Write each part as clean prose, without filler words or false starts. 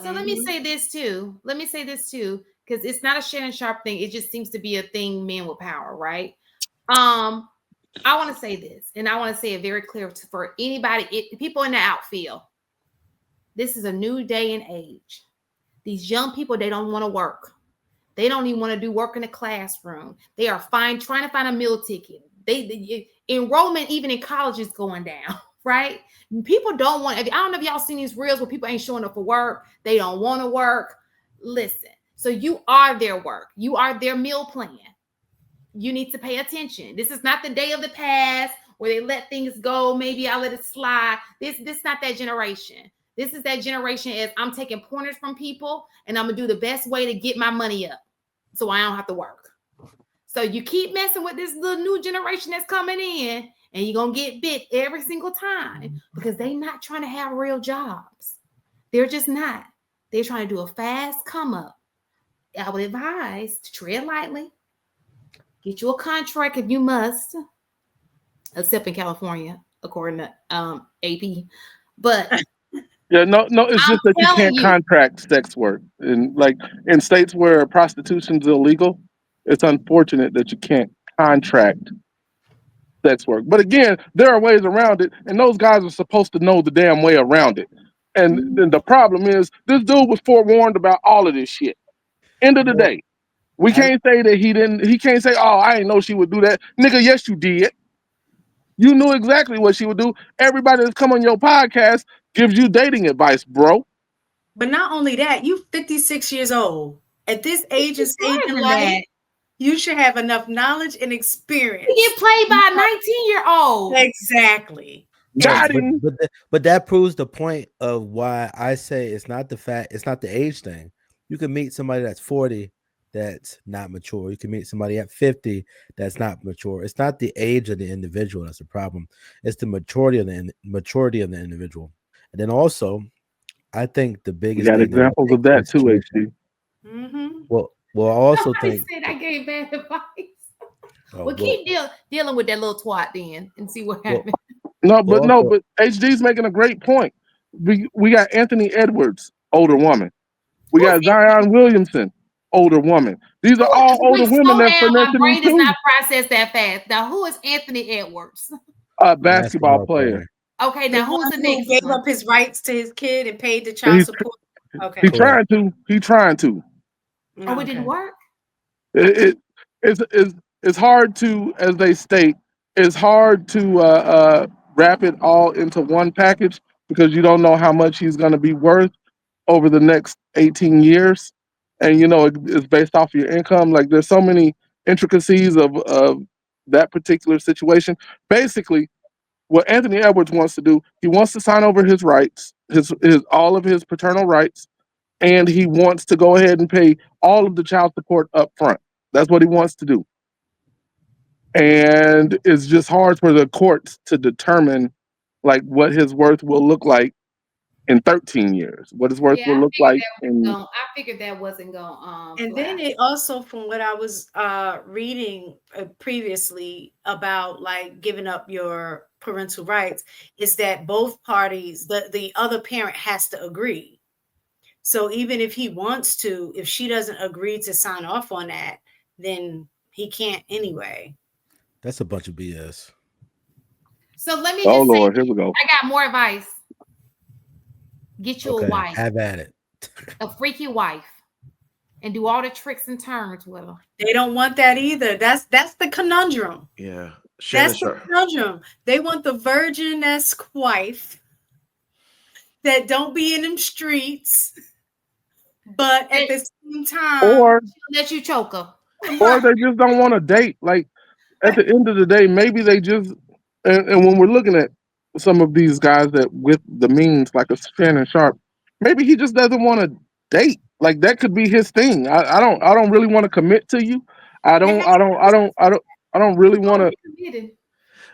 So let me say this too. Because it's not a Shannon Sharp thing. It just seems to be a thing, men with power, right? I want to say this, and I want to say it very clear for anybody, people in the outfield. This is a new day and age. These young people, they don't want to work. They don't even want to do work in the classroom. They are trying to find a meal ticket. Enrollment even in college is going down, right? People don't want. I don't know if y'all seen these reels where people ain't showing up for work. They don't want to work. Listen, so you are their work. You are their meal plan. You need to pay attention. This is not the day of the past where they let things go. Maybe I let it slide. This not that generation. This is that generation as I'm taking pointers from people and I'm going to do the best way to get my money up so I don't have to work. So you keep messing with this little new generation that's coming in and you're going to get bit every single time because they're not trying to have real jobs. They're just not. They're trying to do a fast come up. I would advise to tread lightly. Get you a contract if you must, except in California, according to AP. But yeah, no, it's just that you can't contract sex work, and like in states where prostitution is illegal, it's unfortunate that you can't contract sex work. But again, there are ways around it, and those guys are supposed to know the damn way around it. And then the problem is, this dude was forewarned about all of this shit. End of the day. We can't say that he didn't. He can't say, "Oh, I didn't know she would do that." Nigga, yes, you did. You knew exactly what she would do. Everybody that's come on your podcast gives you dating advice, bro. But not only that, you 56 years old. At this age and stage in life, you should have enough knowledge and experience. You get played by a 19-year-old. Exactly. But that proves the point of why I say it's not the age thing. You can meet somebody that's 40 that's not mature. You can meet somebody at 50 that's not mature. It's not the age of the individual that's the problem. It's the maturity of the individual. And then also, I think the biggest. You got examples of that too, HD. Well, I also think said I gave bad advice. Keep dealing with that little twat then and see what happens. But HD's making a great point. We got Anthony Edwards, older woman. We got Zion Williamson, older woman. These are all older women that my brain does not process that fast. Now, who is Anthony Edwards? Basketball player. Okay, now who's the next? Gave up his rights to his kid and paid the child support. Okay, he's trying to. Oh, it didn't work. It's hard to, as they state, it's hard to wrap it all into one package because you don't know how much he's going to be worth over the next 18 years. And, it's based off your income. Like, there's so many intricacies of that particular situation. Basically, what Anthony Edwards wants to do, he wants to sign over his rights, his all of his paternal rights, and he wants to go ahead and pay all of the child support up front. That's what he wants to do. And it's just hard for the courts to determine like what his worth will look like in 13 years. What his worth will look like I figured that wasn't going and then it also, from what I was reading previously about like giving up your parental rights, is that both parties, the other parent has to agree. So even if he wants to, if she doesn't agree to sign off on that, then he can't anyway. That's a bunch of BS. So let me just say, Lord, here we go. I got more advice. Get you a wife. Have at it. A freaky wife. And do all the tricks and turns with her. They don't want that either. That's the conundrum. Yeah. That's the conundrum. They want the virgin-esque wife that don't be in them streets, but at the same time, or let you choke her. Or they just don't want to date. Like, at the end of the day, maybe they just, and when we're looking at some of these guys that with the means, like a Shannon Sharp, maybe he just doesn't want to date. Like, that could be his thing. I don't really want to commit to you. I don't really want to.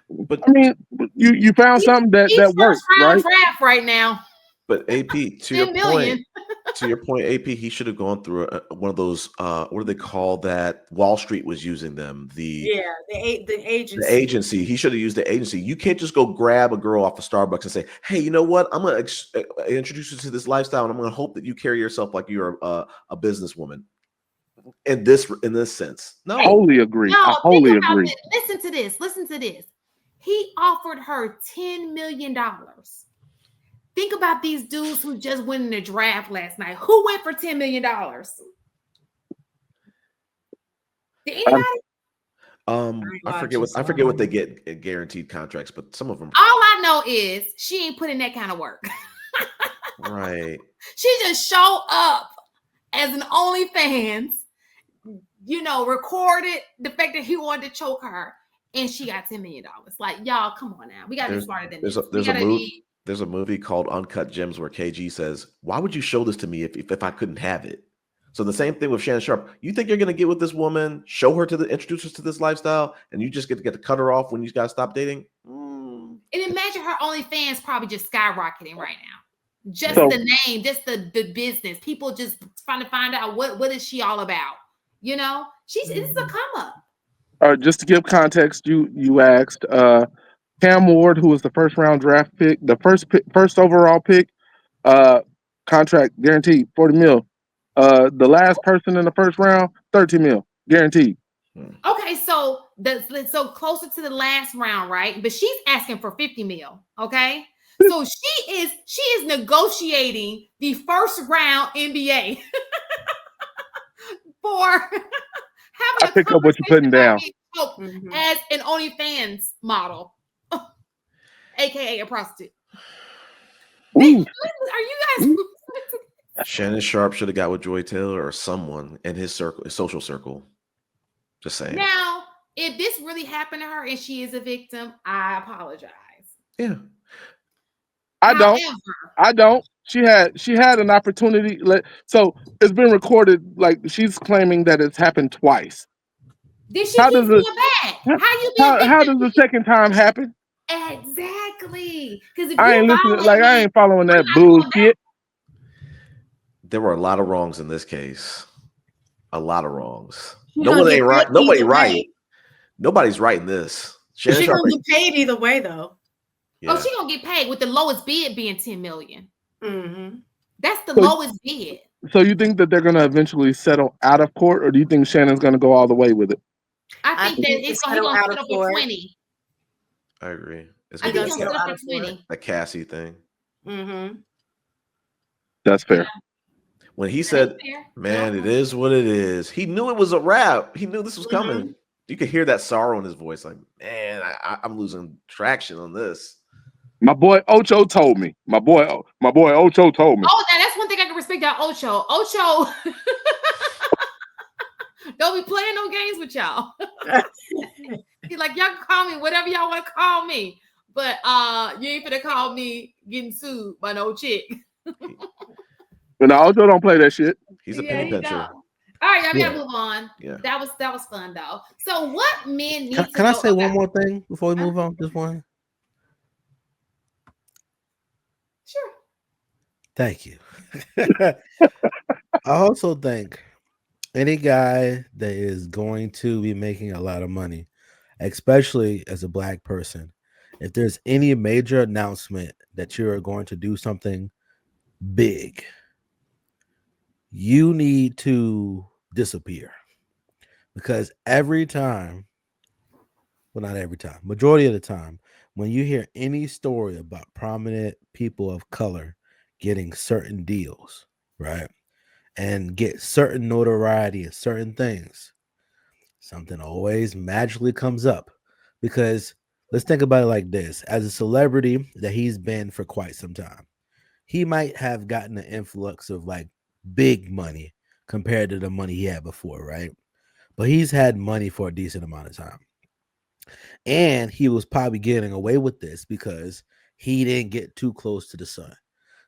But I mean, you found something that works, right? Draft right now. But AP, to to your point, AP, he should have gone through one of those. What do they call that? Wall Street was using them. The agency. The agency. He should have used the agency. You can't just go grab a girl off of Starbucks and say, "Hey, you know what? I'm going to introduce you to this lifestyle, and I'm going to hope that you carry yourself like you're a businesswoman." In this sense, no. Wholly agree. I wholly agree. This. Listen to this. Listen to this. He offered her $10 million. Think about these dudes who just went in the draft last night. Who went for $10 million? Did anybody? I forget what they get in guaranteed contracts, but some of them. All I know is she ain't put in that kind of work. Right. She just showed up as an OnlyFans, recorded the fact that he wanted to choke her, and she got $10 million. Like, y'all, come on now. We gotta be smarter than this. There's a movie called Uncut Gems where KG says, "Why would you show this to me if I couldn't have it?" So the same thing with Shannon Sharpe. You think you're going to get with this woman, show her introduce her to this lifestyle, and you just get to cut her off when you guys stop dating? And imagine her OnlyFans probably just skyrocketing right now. Just the name, just the business. People just trying to find out what is she all about. This is a come up. Just to give context, you asked Cam Ward, who was the first round draft pick, the first overall pick, contract guaranteed $40 million. The last person in the first round, $13 million guaranteed. Okay, so closer to the last round, right? But she's asking for $50 million. Okay, so she is negotiating the first round NBA for having. I pick up what you're putting down. As an OnlyFans model, aka a prostitute. Are you guys? Shannon Sharpe should have got with Joy Taylor or someone in his social circle. Just saying. Now, if this really happened to her and she is a victim, I apologize. Yeah. I don't. She had an opportunity. So it's been recorded. Like, she's claiming that it's happened twice. Did she get back? How does the second time happen? Exactly. Because I ain't following that bullshit. There were a lot of wrongs in this case. A lot of wrongs. Nobody right. Nobody right. Nobody's right in this. She's gonna get paid either way, though. Yeah. Oh, she's gonna get paid with the lowest bid being $10 million. Mm-hmm. That's the lowest bid. So you think that they're gonna eventually settle out of court, or do you think Shannon's gonna go all the way with it? I think that he's gonna settle for 20. I agree. I think he'll settle for 20. The Cassie thing. Mm-hmm. That's fair. When he said, "Man, it is what it is," he knew it was a wrap. He knew this was coming. You could hear that sorrow in his voice. Like, man, I'm losing traction on this. My boy Ocho told me. My boy Ocho told me. Oh, that's one thing I can respect about Ocho. Ocho, don't be playing no games with y'all. He's like, y'all can call me whatever y'all want to call me, but you ain't finna call me getting sued by no chick. But no, Ocho don't play that shit. He's a penny pincher. All right, y'all gotta move on. Yeah, that was fun though. So, what men need? Can I say one more thing before we move on? Just one. Sure. Thank you. I also think any guy that is going to be making a lot of money, especially as a black person, if there's any major announcement that you're going to do something big, you need to disappear. Because every time, well, not every time, majority of the time, when you hear any story about prominent people of color getting certain deals, right, and get certain notoriety and certain things, something always magically comes up. Because let's think about it like this. As a celebrity that he's been for quite some time, he might have gotten an influx of like big money compared to the money he had before, right? But he's had money for a decent amount of time. And he was probably getting away with this because he didn't get too close to the sun.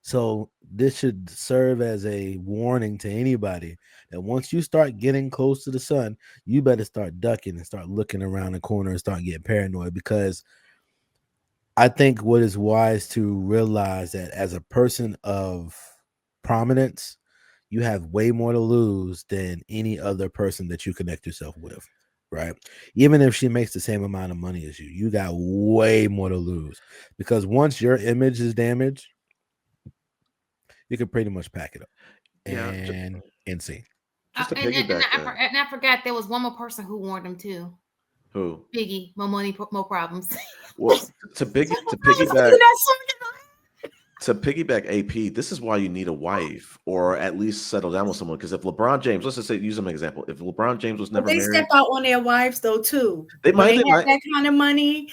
So this should serve as a warning to anybody that once you start getting close to the sun, you better start ducking and start looking around the corner and start getting paranoid. Because I think what is wise to realize that as a person of prominence, you have way more to lose than any other person that you connect yourself with, right? Even if she makes the same amount of money as you got way more to lose, because once your image is damaged, you can pretty much pack it up and see. Just to and piggyback I forgot there was one more person who warned him too. who? Biggie, more money, more problems. Well, to piggyback AP, this is why you need a wife or at least settle down with someone. Because if LeBron James, let's just say, use an example, if LeBron James was never married, step out on their wives though too. They when might. They have that kind of money.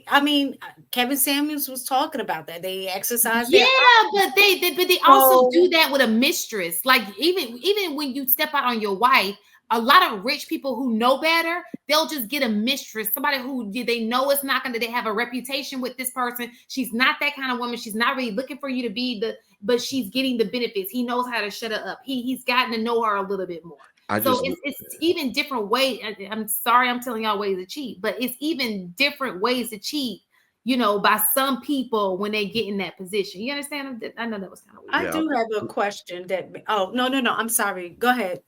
I mean, Kevin Samuels was talking about that. They exercise. Yeah, but they also do that with a mistress. Like even when you step out on your wife, a lot of rich people who know better, they'll just get a mistress, somebody who they know it's not going to, they have a reputation with this person. She's not that kind of woman. She's not really looking for you to be but she's getting the benefits. He knows how to shut her up. He's gotten to know her a little bit more. It's even different ways. I'm sorry, I'm telling y'all ways to cheat, but it's even different ways to cheat, by some people when they get in that position. You understand? I know that was kind of weird. I do have a question that. Oh, no. I'm sorry. Go ahead.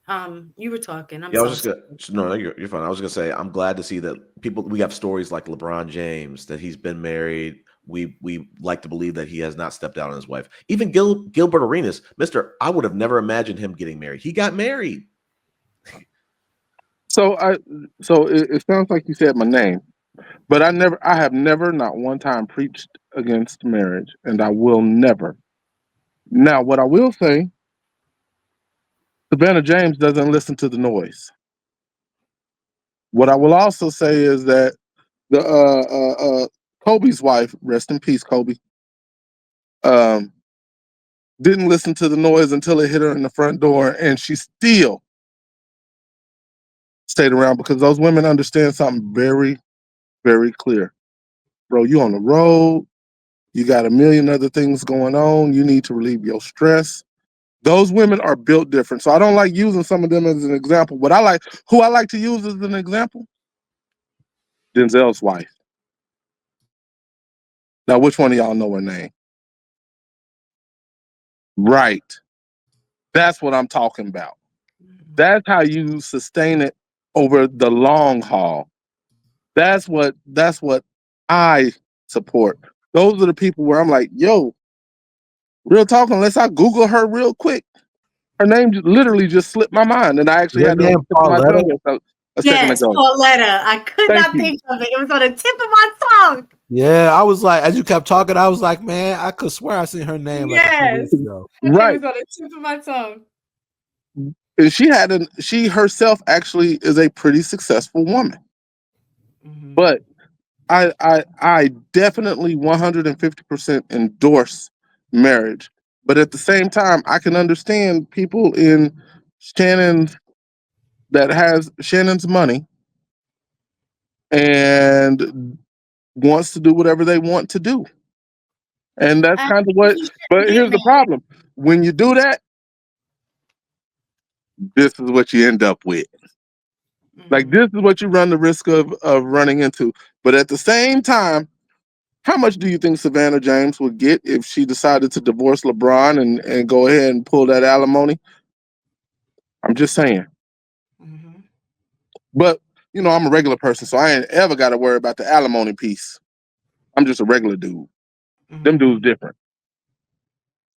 You were talking. I was just gonna. No, you're fine. I was gonna say I'm glad to see that we have stories like LeBron James that he's been married. We like to believe that he has not stepped out on his wife. Even Gilbert Arenas, I would have never imagined him getting married. He got married. So it sounds like you said my name. But I have never, not one time, preached against marriage, and I will never. Now, what I will say, Savannah James doesn't listen to the noise. What I will also say is that the Kobe's wife, rest in peace, Kobe, didn't listen to the noise until it hit her in the front door, and she still stayed around because those women understand something very, very clear. Bro, you on the road. You got a million other things going on. You need to relieve your stress. Those women are built different. So I don't like using some of them as an example. Who I like to use as an example? Denzel's wife. Now, which one of y'all know her name? Right. That's what I'm talking about. That's how you sustain it over the long haul. That's what I support. Those are the people where I'm like, yo, real talk, unless I Google her real quick. Her name literally just slipped my mind, and I actually had to tip my tongue a second ago. Pauletta. I could not think of it. It was on the tip of my tongue. Yeah, I was like, as you kept talking, I was like, man, I could swear I seen her name. Yes, like ago. Right. It was on the tip of my tongue. And she herself actually is a pretty successful woman. Mm-hmm. But I definitely 150% endorse marriage. But at the same time, I can understand people in Shannon's money and wants to do whatever they want to do. And that's kind of what, but here's the problem. When you do that, this is what you end up with. Mm-hmm. Like, this is what you run the risk of running into. But at the same time, how much do you think Savannah James would get if she decided to divorce LeBron and go ahead and pull that alimony? I'm just saying. Mm-hmm. But, I'm a regular person, so I ain't ever got to worry about the alimony piece. I'm just a regular dude. Mm-hmm. Them dudes different.